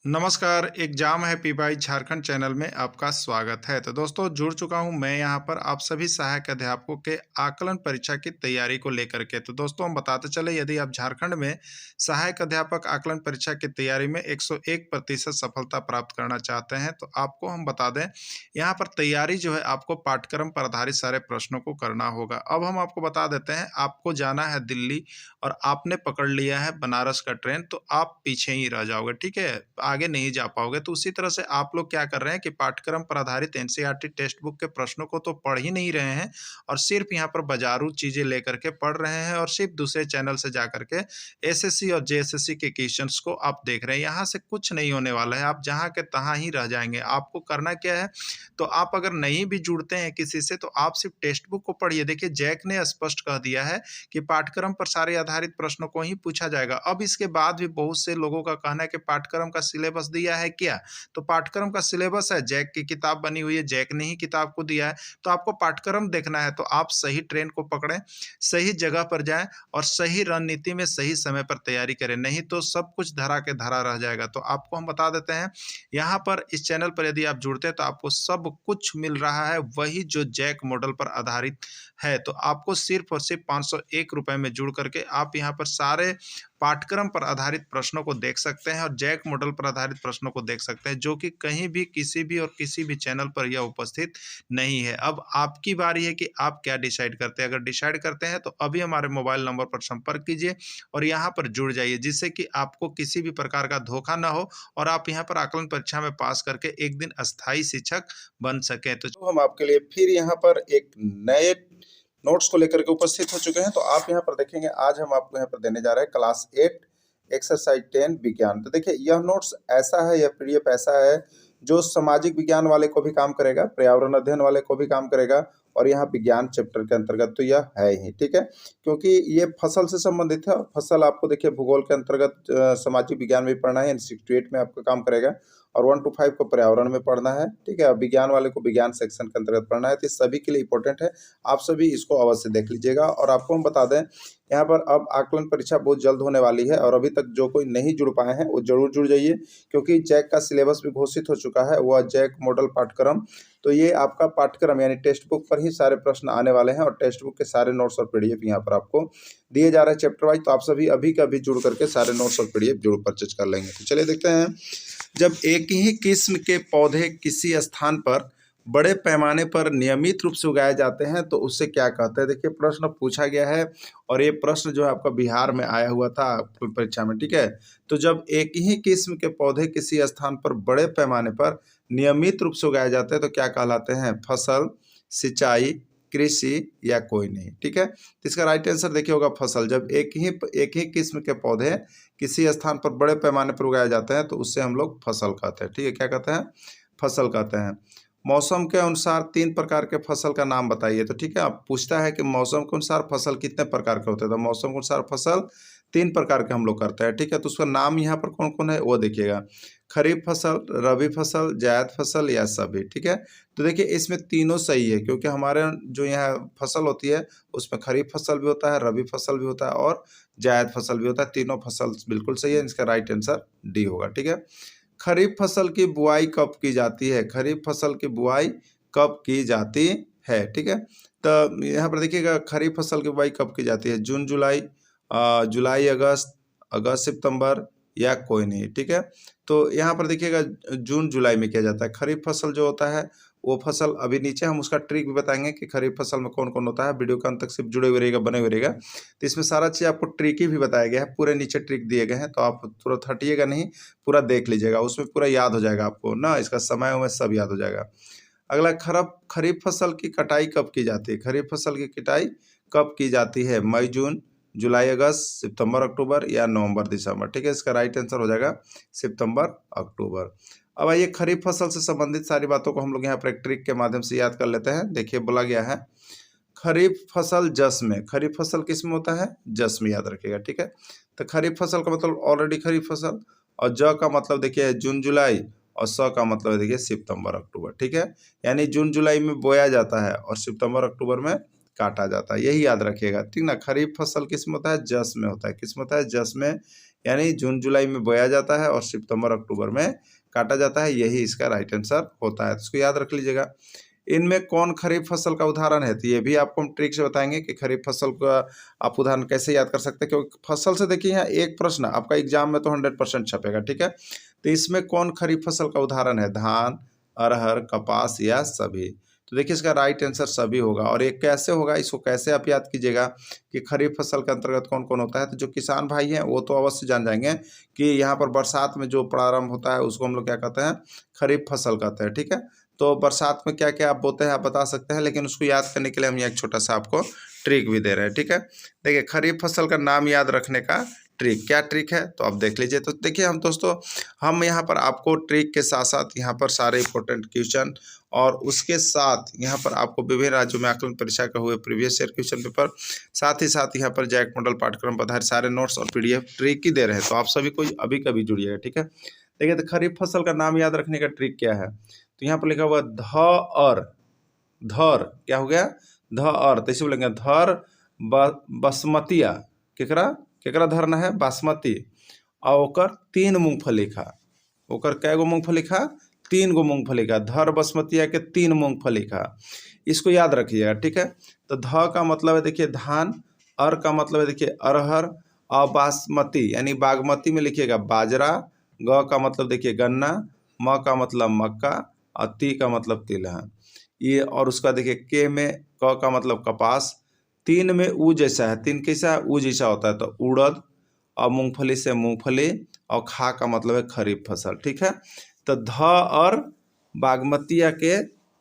नमस्कार, एग्जाम है P by Jharkhand channel में आपका स्वागत है। तो दोस्तों जुड़ चुका हूं मैं यहां पर आप सभी सहायक अध्यापकों के आकलन परीक्षा की तैयारी को लेकर के। तो दोस्तों हम बताते चले यदि आप झारखंड में सहायक अध्यापक आकलन परीक्षा की तैयारी में 101% सफलता प्राप्त करना चाहते हैं तो आपको हम बता दें यहाँ पर तैयारी जो है आपको पाठ्यक्रम पर आधारित सारे प्रश्नों को करना होगा। अब हम आपको बता देते हैं आपको जाना है दिल्ली और आपने पकड़ लिया है बनारस का ट्रेन तो आप पीछे ही रह जाओगे, ठीक है? आगे नहीं जा पाओगे। तो उसी तरह से आप लोग क्या कर रहे हैं कि पाठ्यक्रम पर आधारित एनसीईआरटी टेक्स्ट बुक के प्रश्नों को तो पढ़ ही नहीं रहे हैं और सिर्फ यहाँ पर बाजारू चीजें लेकर के पढ़ रहे हैं और सिर्फ दूसरे चैनल से जाकर के एसएससी और जेएसएससी के क्वेश्चंस को आप देख रहे हैं। यहाँ से कुछ नहीं होने वाला है, आप जहाँ के तहाँ ही रह जाएंगे। आपको करना क्या है, तो आप अगर नहीं भी जुड़ते हैं किसी से तो आप सिर्फ टेक्स्ट बुक को पढ़िए। देखिए जैक ने स्पष्ट कह दिया है कि पाठ्यक्रम पर सारे आधारित प्रश्नों को ही पूछा जाएगा। अब इसके बाद भी बहुत से लोगों का कहना है कि पाठ्यक्रम का सिलेबस दिया है क्या? तो पाठ्यक्रम का सिलेबस है, जैक की किताब बनी हुई है, जैक ने ही किताब को दिया है। तो आपको पाठ्यक्रम देखना है तो आप सही ट्रेन को पकड़ें, सही जगह पर जाएँ और सही रणनीति में सही समय पर तैयारी करें, नहीं तो सब कुछ धरा के धरा रह जाएगा। तो आपको हम बता देते हैं, यहाँ पर इस चैनल पर यदि आप जुड़ते हैं तो आपको सब कुछ मिल रहा है, वही जो जैक मॉडल पर आधारित है। तो आपको सिर्फ और सिर्फ ₹501 में जुड़ करके आप यहाँ पर सारे पाठ्यक्रम पर आधारित प्रश्नों को देख सकते हैं और जैक मॉडल पर आधारित प्रश्नों को देख सकते हैं, जो कि कहीं भी किसी भी और किसी भी चैनल पर यह उपस्थित नहीं है। अब आपकी बारी है कि आप क्या डिसाइड करते हैं। अगर डिसाइड करते हैं तो अभी हमारे मोबाइल नंबर पर संपर्क कीजिए और यहाँ पर जुड़ जाइए, जिससे कि आपको किसी भी प्रकार का धोखा ना हो और आप यहाँ पर आकलन परीक्षा में पास करके एक दिन अस्थायी शिक्षक बन सकें। तो हम आपके लिए फिर यहाँ पर एक नए नोट्स को लेकर के उपस्थित हो चुके हैं। तो आप यहाँ पर देखेंगे आज हम आपको यहाँ पर देने जा रहे हैं क्लास 8 एक्सरसाइज 10 विज्ञान। तो देखिए यह नोट्स ऐसा है, यह पीडीएफ ऐसा है जो सामाजिक विज्ञान वाले को भी काम करेगा, पर्यावरण अध्ययन वाले को भी काम करेगा और यहाँ विज्ञान चैप्टर के अंतर्गत तो यह है ही, ठीक है, क्योंकि ये फसल से संबंधित है। फसल आपको देखिए भूगोल के अंतर्गत सामाजिक विज्ञान में पढ़ना है, 6 to 8 में आपका काम करेगा और 1 to 5 को पर्यावरण में पढ़ना है, ठीक है। विज्ञान वाले को विज्ञान सेक्शन के अंतर्गत पढ़ना है। तो सभी के लिए इंपॉर्टेंट है, आप सभी इसको अवश्य देख लीजिएगा। और आपको हम बता दें यहाँ पर अब आकलन परीक्षा बहुत जल्द होने वाली है और अभी तक जो कोई नहीं जुड़ पाए हैं वो जरूर जुड़ जाइए, क्योंकि जैक का सिलेबस भी घोषित हो चुका है, वह जैक मॉडल पाठ्यक्रम। तो ये आपका पाठ्यक्रम यानी टेक्स्ट बुक पर ही सारे प्रश्न आने वाले हैं और टेक्स्ट बुक के सारे नोट्स और पीडीएफ यहाँ पर आपको दिए जा रहे हैं चैप्टर वाइज। तो आप सभी अभी का अभी जुड़ करके सारे नोट्स और पीडीएफ जरूर परचेज कर लेंगे। तो चलिए देखते हैं, जब एक ही किस्म के पौधे किसी स्थान पर बड़े पैमाने पर नियमित रूप से उगाए जाते हैं तो उससे क्या कहते हैं। देखिए प्रश्न पूछा गया है और ये प्रश्न जो है आपका बिहार में आया हुआ था परीक्षा में, ठीक है। तो जब एक ही किस्म के पौधे किसी स्थान पर बड़े पैमाने पर नियमित रूप से उगाए जाते हैं तो क्या कहलाते हैं, फसल, सिंचाई, कृषि या कोई नहीं, ठीक है। तो इसका राइट आंसर देखिए होगा फसल। जब एक ही किस्म के पौधे किसी स्थान पर बड़े पैमाने पर उगाए जाते हैं तो उससे हम लोग फसल कहते हैं, ठीक है। क्या कहते हैं, फसल कहते हैं। मौसम के अनुसार 3 प्रकार के फसल का नाम बताइए। तो ठीक है, आप पूछता है कि मौसम के अनुसार फसल कितने प्रकार के होते हैं, तो मौसम के अनुसार फसल 3 प्रकार के हम लोग करते हैं, ठीक है। तो उसका नाम यहाँ पर कौन कौन है वो देखिएगा, खरीफ फसल, रबी फसल, जायद फसल या सभी, ठीक है। तो देखिए इसमें तीनों सही है, क्योंकि हमारे जो यहाँ फसल होती है उसमें खरीफ फसल भी होता है, रबी फसल भी होता है और जायद फसल भी होता है। तीनों फसल बिल्कुल सही है, इसका राइट आंसर डी होगा, ठीक है। खरीफ फसल की बुआई कब की जाती है, खरीफ फसल की बुआई कब की जाती है, ठीक है। तो यहाँ पर देखिएगा खरीफ फसल की बुआई कब की जाती है, जून जुलाई, जुलाई अगस्त, अगस्त सितंबर या कोई नहीं, ठीक है। तो यहाँ पर देखिएगा जून जुलाई में किया जाता है। खरीफ फसल जो होता है वो फसल अभी नीचे हम उसका ट्रिक भी बताएंगे कि खरीफ फसल में कौन कौन होता है। वीडियो के अंत तक सिर्फ जुड़े हुए रहेगा, बने हुए रहेगा। तो इसमें सारा चीज़ आपको ट्रिक ही भी बताया गया है, पूरे नीचे ट्रिक दिए गए हैं, तो आप तुरंत हटिएगा नहीं, पूरा देख लीजिएगा, उसमें पूरा याद हो जाएगा आपको ना, इसका समय में सब याद हो जाएगा। अगला, खरीफ फसल की कटाई कब की जाती है, खरीफ फसल की कटाई कब की जाती है, मई जून, जुलाई अगस्त, सितंबर अक्टूबर या नवंबर दिसंबर, ठीक है। इसका राइट आंसर हो जाएगा सितंबर अक्टूबर। अब आइए खरीफ फसल से संबंधित सारी बातों को हम लोग यहाँ पर एक ट्रिक के माध्यम से याद कर लेते हैं। देखिए बोला गया है खरीफ फसल जस में, खरीफ फसल किस में होता है, जस में, याद रखिएगा, ठीक है। तो खरीफ फसल का मतलब ऑलरेडी खरीफ फसल, और ज का मतलब देखिए जून जुलाई, और स का मतलब देखिए सितंबर अक्टूबर, ठीक है। यानी जून जुलाई में बोया जाता है और सितंबर अक्टूबर में काटा जाता है, यही याद रखिएगा, ठीक ना। खरीफ फसल किस में होता है, जस में होता है, किस में होता है, जस में, यानी जून जुलाई में बोया जाता है और सितंबर अक्टूबर में काटा जाता है। यही इसका राइट आंसर होता है, तो इसको याद रख लीजिएगा। इनमें कौन खरीफ फसल का उदाहरण है, तो ये भी आपको हम ट्रिक से बताएंगे कि खरीफ फसल का आप उदाहरण कैसे याद कर सकते हैं, क्योंकि फसल से देखिए यहाँ एक प्रश्न आपका एग्जाम में तो 100% छपेगा, ठीक है। तो इसमें कौन खरीफ फसल का उदाहरण है, धान, अरहर, कपास या सभी। तो देखिए इसका राइट आंसर सभी होगा। और ये कैसे होगा, इसको कैसे आप याद कीजिएगा कि खरीफ फसल के अंतर्गत कौन कौन होता है। तो जो किसान भाई हैं वो तो अवश्य जान जाएंगे कि यहाँ पर बरसात में जो प्रारंभ होता है उसको हम लोग क्या कहते हैं, खरीफ फसल कहते हैं, ठीक है। तो बरसात में क्या क्या आप बोते हैं आप बता सकते हैं, लेकिन उसको याद करने के लिए हम यहाँ एक छोटा सा आपको ट्रिक भी दे रहे हैं, ठीक है। देखिए खरीफ फसल का नाम याद रखने का ट्रिक, क्या ट्रिक है तो आप देख लीजिए। तो देखिए हम दोस्तों, हम यहाँ पर आपको ट्रिक के साथ साथ यहाँ पर सारे इंपॉर्टेंट क्वेश्चन और उसके साथ यहाँ पर आपको विभिन्न राज्यों में आकलन परीक्षा का हुए प्रीवियस ईयर क्वेश्चन पेपर, साथ ही साथ यहाँ पर जैक मॉडल पाठ्यक्रम पर आधारित सारे नोट्स और पीडीएफ ट्रिक ही दे रहे हैं। तो आप सभी को अभी कभी जुड़िएगा, ठीक है। देखिए तो खरीफ फसल का नाम याद रखने का ट्रिक क्या है, तो यहाँ पर लिखा हुआ धर क्या हो गया, धर, तो इसे बोलेंगे धर बासमतिया, केकरा केकरा धरना है, बासमती। और ओकर 3 मूंगफली खा, ओकर कै गो मूंगफली खा, 3 गो मूंगफली खा, धर बासमतिया के 3 मूंगफली खा। इसको याद रखिएगा, ठीक है। तो ध का मतलब है देखिए धान, अर का मतलब है देखिए अरहर, और बासमती यानी बागमती में लिखिएगा बाजरा, ग का मतलब देखिए गन्ना, म का मतलब मक्का, और ती का मतलब तिलहन। ये और उसका देखिए के में क का मतलब कपास, 3 में ऊ जैसा है, 3 कैसा है, ऊ जैसा होता है, तो उड़द, और मूंगफली से मूंगफली, और खा का मतलब है खरीफ फसल, ठीक है। तो ध और बागमतिया के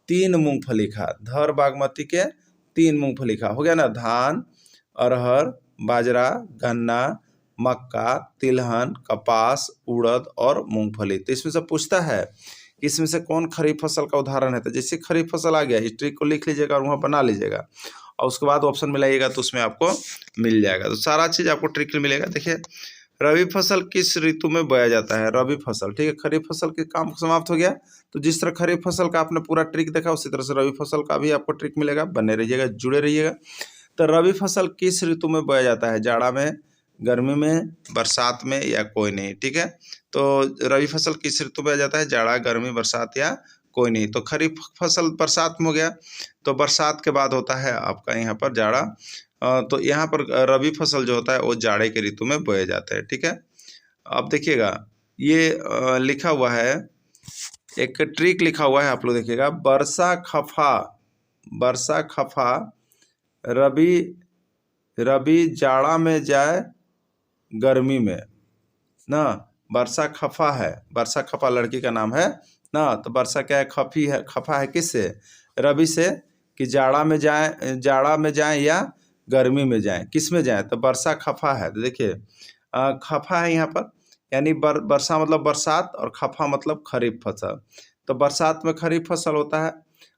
3 मूंगफली खा, धर बागमती के 3 मूंगफली खा, हो गया ना। धान, अरहर, बाजरा, गन्ना, मक्का, तिलहन, कपास, उड़द और मूंगफली। तो इसमें से पूछता है कि इसमें से कौन खरीफ फसल का उदाहरण है। तो जैसे खरीफ फसल आ गया, इस ट्रिक को लिख लीजिएगा और वहाँ बना लीजिएगा, और उसके बाद ऑप्शन मिलाइएगा तो उसमें आपको मिल जाएगा। तो सारा चीज़ आपको ट्रिक में मिलेगा। देखिए रबी फसल किस ऋतु में बोया जाता है, रबी फसल, ठीक है। खरीफ फसल के काम समाप्त हो गया। तो जिस तरह खरीफ फसल का आपने पूरा ट्रिक देखा, उसी तरह से रबी फसल का भी आपको ट्रिक मिलेगा। बने रहिएगा, जुड़े रहिएगा। तो रबी फसल किस ऋतु में बोया जाता है, जाड़ा में, गर्मी में, बरसात में, या कोई नहीं, ठीक है। तो रबी फसल किस ऋतु में आ जाता है, जाड़ा, गर्मी, बरसात या कोई नहीं। तो खरीफ फसल बरसात में हो गया, तो बरसात के बाद होता है आपका यहाँ पर जाड़ा। तो यहाँ पर रबी फसल जो होता है वो जाड़े के ऋतु में बोए जाते हैं, ठीक है। अब देखिएगा ये लिखा हुआ है, एक ट्रिक लिखा हुआ है, आप लोग देखिएगा। वर्षा खफा रबी जाड़ा में जाए गर्मी में ना। वर्षा खफा है, वर्षा खफा लड़की का नाम है ना। तो वर्षा क्या है, खफी है, खफा है किससे, रबी से, कि जाड़ा में जाए या गर्मी में जाए, किस में जाए, तो वर्षा खफा है। तो देखिए खफा है यहाँ पर, यानी वर्षा मतलब बरसात, और खफा मतलब खरीफ फसल। तो बरसात में खरीफ फसल होता है।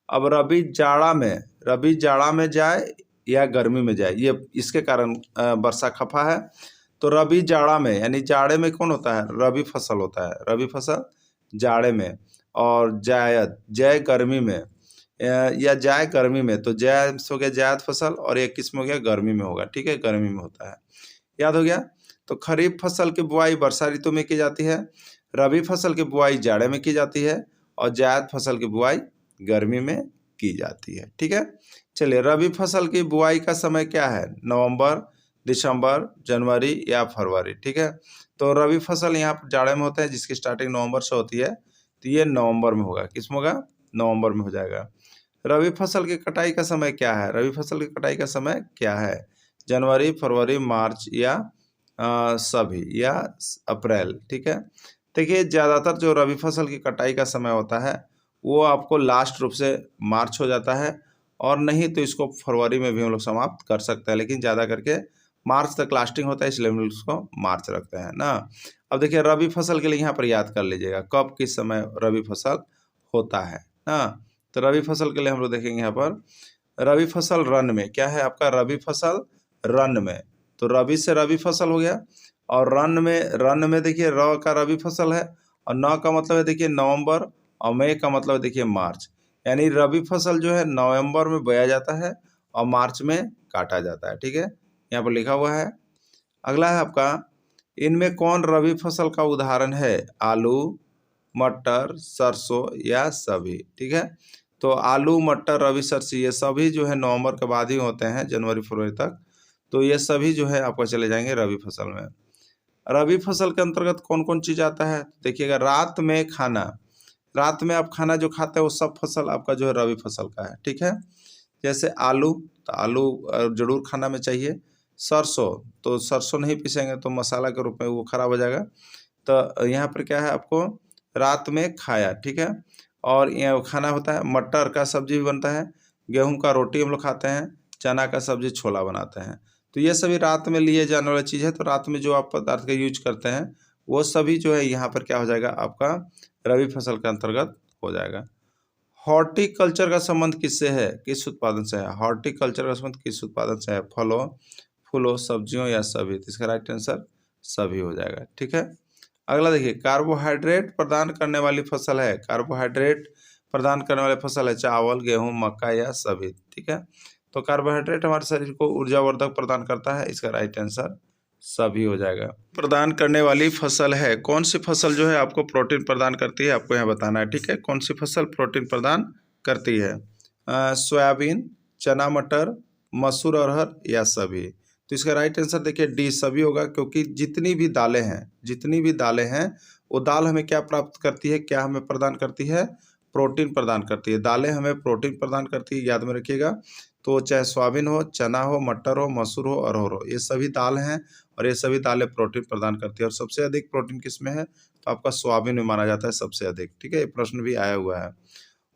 अब रबी जाड़ा में जाए या गर्मी में जाए, ये इसके कारण वर्षा खफा है। तो रबी जाड़ा में, यानी जाड़े में कौन होता है, रबी फसल होता है, रबी फसल जाड़े में। और जय गर्मी में, या जाए गर्मी में, तो जय हो गया जायद फसल, और एक किस्म हो गया गर्मी में होगा, ठीक है, गर्मी में होता है। याद हो गया। तो खरीफ फसल की बुआई वर्षा ऋतु में की जाती है, रबी फसल की बुआई जाड़े में की जाती है, और जायद फसल की बुआई गर्मी में की जाती है, ठीक है। चलिए रबी फसल की बुआई का समय क्या है, नवंबर, दिसंबर, जनवरी या फरवरी, ठीक है। तो रबी फसल यहाँ पर जाड़े में होता है, जिसकी स्टार्टिंग नवंबर से होती है, तो ये नवंबर में होगा, किस में होगा, नवंबर में हो जाएगा। रबी फसल की कटाई का समय क्या है, रबी फसल की कटाई का समय क्या है, जनवरी, फरवरी, मार्च, या सभी, या अप्रैल, ठीक है। देखिए ज़्यादातर जो रबी फसल की कटाई का समय होता है वो आपको लास्ट रूप से मार्च हो जाता है, और नहीं तो इसको फरवरी में भी हम लोग समाप्त कर सकते हैं, लेकिन ज़्यादा करके मार्च तक लास्टिंग होता है, इसलिए हम लोग उसको मार्च रखते हैं ना। अब देखिए रबी फसल के लिए यहाँ पर याद कर लीजिएगा कब किस समय रबी फसल होता है ना। तो रबी फसल के लिए हम लोग देखेंगे यहाँ पर, रबी फसल रन में, क्या है आपका, रबी फसल रन में। तो रबी से रबी फसल हो गया, और रन में देखिए र का रबी फसल है, और न का मतलब है देखिए नवंबर, और मई का मतलब है देखिए मार्च। यानी रबी फसल जो है नवंबर में बोया जाता है और मार्च में काटा जाता है, ठीक है, यहाँ पर लिखा हुआ है। अगला है आपका इनमें कौन रबी फसल का उदाहरण है? आलू, मटर, सरसों या सभी। ठीक है, तो आलू, मटर, रबी, सरसों ये सभी जो है नवंबर के बाद ही होते हैं, जनवरी फरवरी तक। तो ये सभी जो है आपको चले जाएंगे रबी फसल में। रबी फसल के अंतर्गत कौन कौन चीज़ आता है? देखिएगा, रात में खाना, रात में आप खाना जो खाते हैं वो सब फसल आपका जो है रबी फसल का है। ठीक है, जैसे आलू, तो आलू जरूर खाना में चाहिए। सरसों, तो सरसों नहीं पीसेंगे तो मसाला के रूप में वो खराब हो जाएगा। तो यहाँ पर क्या है, आपको रात में खाया। ठीक है, और यहाँ खाना होता है, मटर का सब्जी भी बनता है, गेहूं का रोटी हम लोग खाते हैं, चना का सब्जी छोला बनाते हैं। तो ये सभी रात में लिए जाने वाली चीज़ है। तो रात में जो आप पदार्थ का यूज करते हैं वो सभी जो है यहाँ पर क्या हो जाएगा, आपका रबी फसल के अंतर्गत हो जाएगा। हॉर्टिकल्चर का संबंध किससे है, किस उत्पादन से है? हॉर्टिकल्चर का संबंध किस उत्पादन से है? फलों, फूलों, सब्जियों या सभी? तो इसका राइट आंसर सभी हो जाएगा। ठीक है, अगला देखिए, कार्बोहाइड्रेट प्रदान करने वाली फसल है। कार्बोहाइड्रेट प्रदान करने वाली फसल है चावल, गेहूं, मक्का या सभी। ठीक है, तो कार्बोहाइड्रेट हमारे शरीर को ऊर्जावर्धक प्रदान करता है, इसका राइट आंसर सभी हो जाएगा। प्रदान करने वाली फसल है, कौन सी फसल जो है आपको प्रोटीन प्रदान करती है, आपको यहाँ बताना है। ठीक है, कौन सी फसल प्रोटीन प्रदान करती है? सोयाबीन, चना मटर, मसूर, अरहर या सभी? तो इसका राइट आंसर देखिए डी सभी होगा, क्योंकि जितनी भी दालें हैं, जितनी भी दालें हैं वो दाल हमें क्या प्राप्त करती है, क्या हमें प्रदान करती है? प्रोटीन प्रदान करती है। दालें हमें प्रोटीन प्रदान करती है, याद में रखिएगा। तो चाहे सोयाबीन हो, चना हो, मटर हो, मसूर हो, अरहर हो, ये सभी दाल हैं और ये सभी दालें प्रोटीन प्रदान करती है। और सबसे अधिक प्रोटीन किस में है? तो आपका सोयाबीन में माना जाता है सबसे अधिक। ठीक है, ये प्रश्न भी आया हुआ है।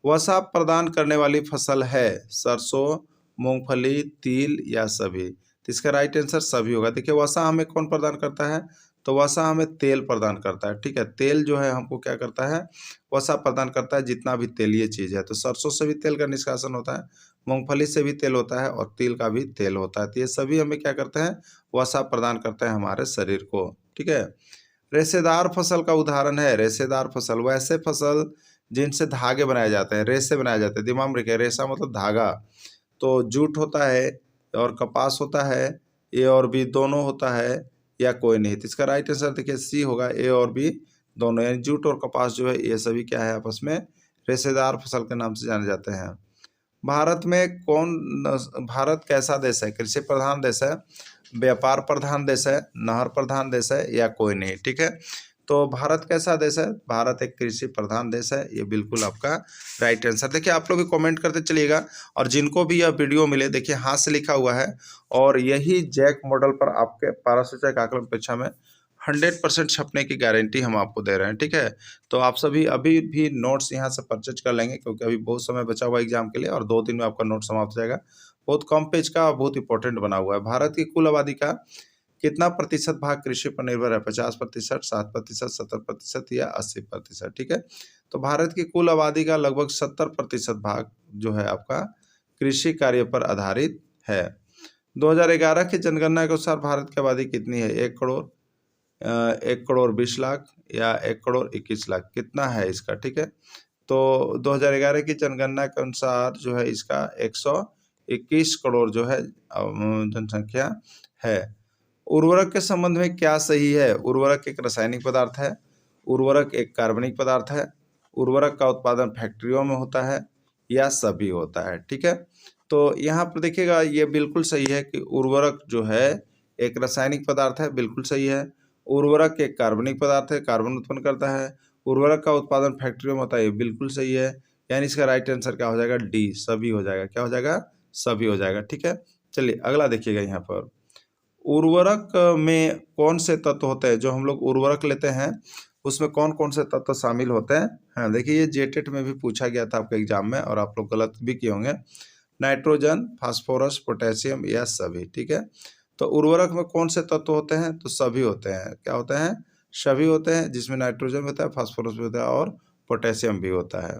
वसा प्रदान करने वाली फसल है सरसों, मूंगफली, तिल या सभी? तो इसका राइट आंसर सभी होगा। देखिए, वसा हमें कौन प्रदान करता है? तो वसा हमें तेल प्रदान करता है। ठीक है, तेल जो है हमको क्या करता है? वसा प्रदान करता है, जितना भी तेलीय चीज है। तो सरसों से भी तेल का निष्कासन होता है, मूंगफली से भी तेल होता है और तिल का भी तेल होता है। तो ये सभी हमें क्या करते हैं? वसा प्रदान करते हैं हमारे शरीर को। ठीक है, रेशेदार फसल का उदाहरण है। रेशेदार फसल वैसे फसल जिनसे धागे बनाए जाते हैं, रेशे बनाए जाते हैं। दिमाग में रखिए, रेशा मतलब धागा। तो जूट होता है और कपास होता है, ए और बी दोनों होता है या कोई नहीं? तो इसका राइट आंसर देखिए सी होगा, ए और बी दोनों, यानी जूट और कपास जो है ये सभी क्या है, आपस में रेशेदार फसल के नाम से जाने जाते हैं। भारत में भारत कैसा देश है? कृषि प्रधान देश है, व्यापार प्रधान देश है, नहर प्रधान देश है या कोई नहीं? ठीक है, तो भारत कैसा देश है? भारत एक कृषि प्रधान देश है, ये बिल्कुल आपका राइट आंसर। देखिए, आप लोग भी कमेंट करते चलिएगा और जिनको भी यह वीडियो मिले, देखिए हाथ से लिखा हुआ है और यही जैक मॉडल पर आपके पारा सूचक आकलन परीक्षा में 100% छपने की गारंटी हम आपको दे रहे हैं। ठीक है, तो आप सभी अभी भी नोट्स यहाँ से परचेज कर लेंगे, क्योंकि अभी बहुत समय बचा हुआ एग्जाम के लिए और 2 दिन में आपका नोट समाप्त हो जाएगा। बहुत कम पेज का, बहुत इंपॉर्टेंट बना हुआ है। भारत की कुल आबादी का कितना प्रतिशत भाग कृषि पर निर्भर है? 50%, 60%, 70% या 80%? ठीक है, तो भारत की कुल आबादी का लगभग 70% भाग जो है आपका कृषि कार्य पर आधारित है। 2011 की जनगणना के अनुसार भारत की आबादी कितनी है? 1 करोड़ 20 लाख या 1 करोड़ 21 लाख? कितना है इसका? ठीक है, तो 2011 की जनगणना के अनुसार जो है इसका 121 करोड़ जो है जनसंख्या है। उर्वरक के संबंध में क्या सही है? उर्वरक एक रासायनिक पदार्थ है, उर्वरक एक कार्बनिक पदार्थ है, उर्वरक का उत्पादन फैक्ट्रियों में होता है या सभी होता है? ठीक है, तो यहाँ पर देखिएगा, ये बिल्कुल सही है कि उर्वरक जो है एक रासायनिक पदार्थ है, बिल्कुल सही है। उर्वरक एक कार्बनिक पदार्थ है, कार्बन उत्पन्न करता है। उर्वरक का उत्पादन फैक्ट्रियों में होता है, बिल्कुल सही है। यानी इसका राइट आंसर क्या हो जाएगा? डी सभी हो जाएगा। क्या हो जाएगा? सभी हो जाएगा। ठीक है, चलिए अगला देखिएगा। यहाँ पर उर्वरक में कौन से तत्व होते हैं? जो हम लोग उर्वरक लेते हैं उसमें कौन कौन से तत्व शामिल होते हैं? हाँ, देखिए, ये जेटेट में भी पूछा गया था आपके एग्जाम में और आप लोग गलत भी किए होंगे। नाइट्रोजन, फास्फोरस, पोटेशियम या सभी? ठीक है, तो उर्वरक में कौन से तत्व होते हैं? तो सभी होते हैं। क्या होते हैं? सभी होते हैं, जिसमें नाइट्रोजन भी होता है, फास्फोरस भी होता है और पोटेशियम भी होता है।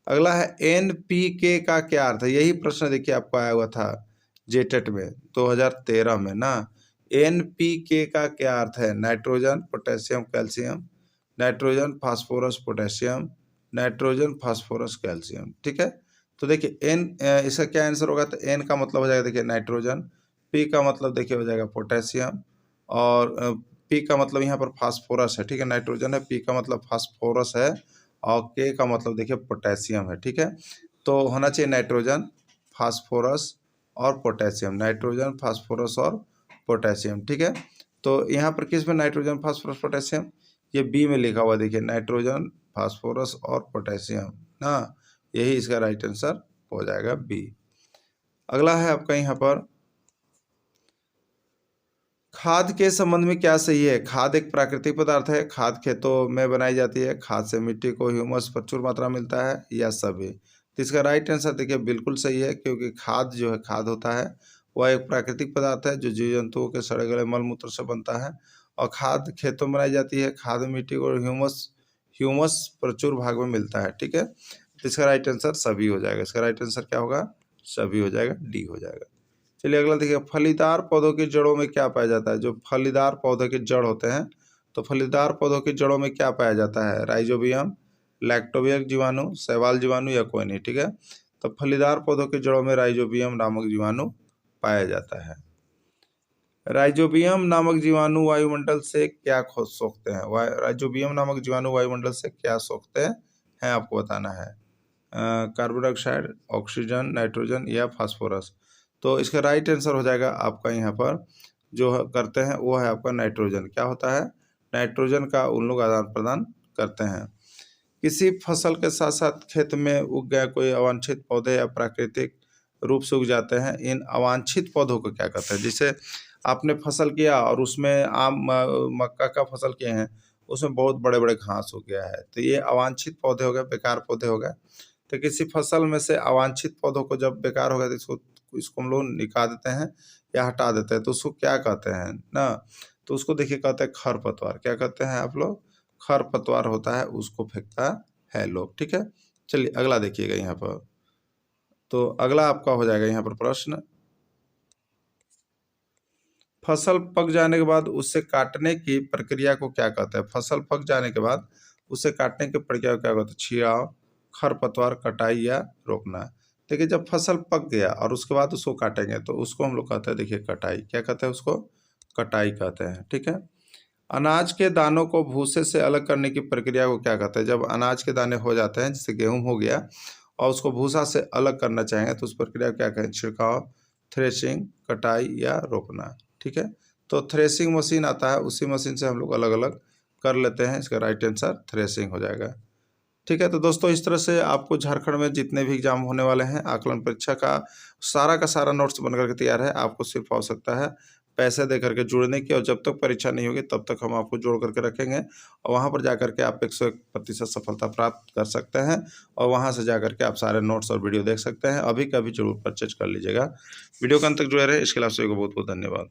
अगला है NPK का क्या अर्थ है? यही प्रश्न देखिए आपको आया हुआ था जेटेट में 2013 में ना। NPK का क्या अर्थ है? Nitrogen, potassium, calcium, nitrogen, phosphorus, potassium, nitrogen, phosphorus, calcium. ठीक है, तो देखिए इसका क्या आंसर होगा? तो N का मतलब हो जाएगा देखिए नाइट्रोजन, P का मतलब देखिए हो जाएगा पोटेशियम और पी का मतलब यहाँ पर फास्फोरस है, ठीक है, नाइट्रोजन है, पी का मतलब फास्फोरस है और के का मतलब देखिए पोटेशियम है, ठीक है। तो होना चाहिए नाइट्रोजन, फास्फोरस और पोटेशियम, नाइट्रोजन, फास्फोरस और पोटेशियम, ठीक है। तो यहाँ पर किस में नाइट्रोजन, फास्फोरस, पोटेशियम, ये बी में लिखा हुआ देखिए, नाइट्रोजन, फास्फोरस और पोटेशियम ना, यही इसका राइट आंसर हो जाएगा बी। अगला है आपका यहाँ पर, खाद के संबंध में क्या सही है। खाद एक प्राकृतिक पदार्थ है, खाद खेतों में बनाई जाती है, खाद से मिट्टी को ह्यूमस प्रचुर मात्रा में मिलता है, या सभी। तो इसका राइट आंसर देखिए बिल्कुल सही है, क्योंकि खाद जो है, खाद होता है वह एक प्राकृतिक पदार्थ है जो जीव जंतुओं के सड़े गले मल मूत्र से बनता है, और खाद खेतों में बनाई जाती है, खाद में मिट्टी को ह्यूमस प्रचुर भाग में मिलता है, ठीक है। तो इसका राइट आंसर सभी हो जाएगा, इसका राइट आंसर क्या होगा, सभी हो जाएगा, डी हो जाएगा। चलिए अगला देखिए, फलीदार पौधों की जड़ों में क्या पाया जाता है। जो फलीदार पौधों के जड़ होते हैं, तो फलीदार पौधों की जड़ों में क्या पाया जाता है, राइजोबियम, लैक्टोबियक जीवाणु, शैवाल जीवाणु या कोई नहीं, ठीक है। तो फलीदार पौधों की जड़ों में राइजोबियम नामक जीवाणु पाया जाता है। राइजोबियम नामक जीवाणु वायुमंडल से क्या सोखते हैं, राइजोबियम नामक जीवाणु वायुमंडल से क्या सोखते हैं, आपको बताना है। कार्बन डाइऑक्साइड, ऑक्सीजन, नाइट्रोजन या फास्फोरस। तो इसका राइट आंसर हो जाएगा आपका यहाँ पर जो करते हैं वो है आपका नाइट्रोजन। क्या होता है, नाइट्रोजन का उन लोग आदान प्रदान करते हैं। किसी फसल के साथ साथ खेत में उग गए कोई अवांछित पौधे या प्राकृतिक रूप से उग जाते हैं, इन अवांछित पौधों को क्या कहते हैं। जैसे आपने फसल किया और उसमें मक्का का फसल किए हैं, उसमें बहुत बड़े बड़े घास हो गया है, तो ये अवांछित पौधे हो गए, बेकार पौधे हो गए। तो किसी फसल में से अवांछित पौधों को जब बेकार हो गया तो इसको हम लोग निकाल देते हैं या हटा देते हैं, तो उसको क्या कहते हैं ना, तो उसको देखिए कहते हैं खरपतवार। क्या कहते हैं आप लोग, खरपतवार होता है, उसको फेंकता है लोग, ठीक है। चलिए अगला देखिएगा यहाँ पर, तो अगला आपका हो जाएगा यहाँ पर प्रश्न, फसल पक जाने के बाद उसे काटने की प्रक्रिया को क्या कहते हैं। फसल पक जाने के बाद उसे काटने की प्रक्रिया को क्या कहते हैं, छिड़ाव, खरपतवार, कटाई या रोकना। देखिए जब फसल पक गया और उसके बाद उसको काटेंगे तो उसको हम लोग कहते हैं देखिए कटाई। क्या कहते हैं उसको, कटाई कहते हैं, ठीक है। अनाज के दानों को भूसे से अलग करने की प्रक्रिया को क्या कहते हैं। जब अनाज के दाने हो जाते हैं, जैसे गेहूं हो गया और उसको भूसा से अलग करना चाहेंगे तो उस प्रक्रिया को क्या कहें, छिड़काव, थ्रेशिंग, कटाई या रोकना, ठीक है। तो थ्रेशिंग मशीन आता है, उसी मशीन से हम लोग अलग अलग कर लेते हैं, इसका राइट आंसर थ्रेशिंग हो जाएगा, ठीक है। तो दोस्तों इस तरह से आपको झारखंड में जितने भी एग्जाम होने वाले हैं, आकलन परीक्षा का सारा नोट्स बन करके तैयार है। आपको सिर्फ आवश्यकता है पैसे दे करके जुड़ने की, और जब तक परीक्षा नहीं होगी तब तक हम आपको जोड़ करके रखेंगे, और वहाँ पर जा करके आप 101% सफलता प्राप्त कर सकते हैं, और वहाँ से जा करके आप सारे नोट्स और वीडियो देख सकते हैं। अभी का भी जरूर परचेज कर लीजिएगा। वीडियो के अंत तक जुड़े रहे, इसके लिए आप सभी को बहुत बहुत धन्यवाद।